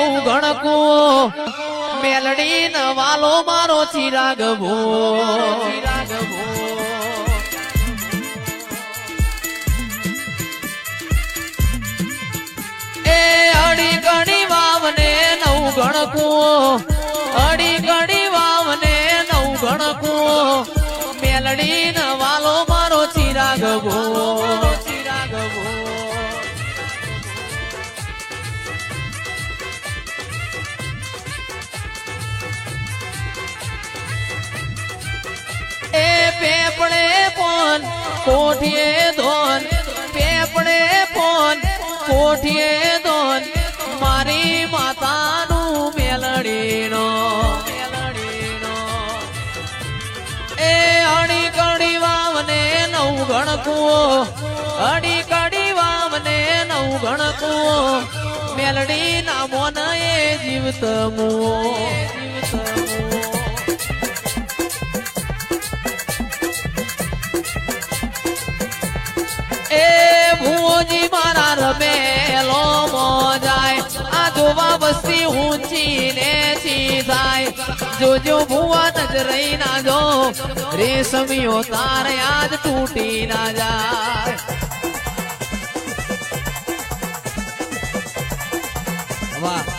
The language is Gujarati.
નવ ગણકો મેલડી ન વાલો મારો ચિરાગ ભો એ અડી ગણી વાવને નવ ગણકો અડી ગણી વાવને નવ ગણકો મેલડી ન વાલો મારો ચિરાગ ભો એ પેપડે પોન કોઠીએ ધોન પેપડે પોન કોઠીએ ધોન મારી માતાનું મેલડીનો એ અડી કડી વાવને નવ ગણકો અડી કડી વાવને નવ ગણકો મેલડી ના મોન એ જીવત મો એ ભુવોજી મારા રમેલો મોજાય આ જોવા વસ્તી ઊંચી ને થાય જોજો ભુવા નજરઈ ના જો રેશમિયો તાર યાદ તૂટી ના જાય વાહ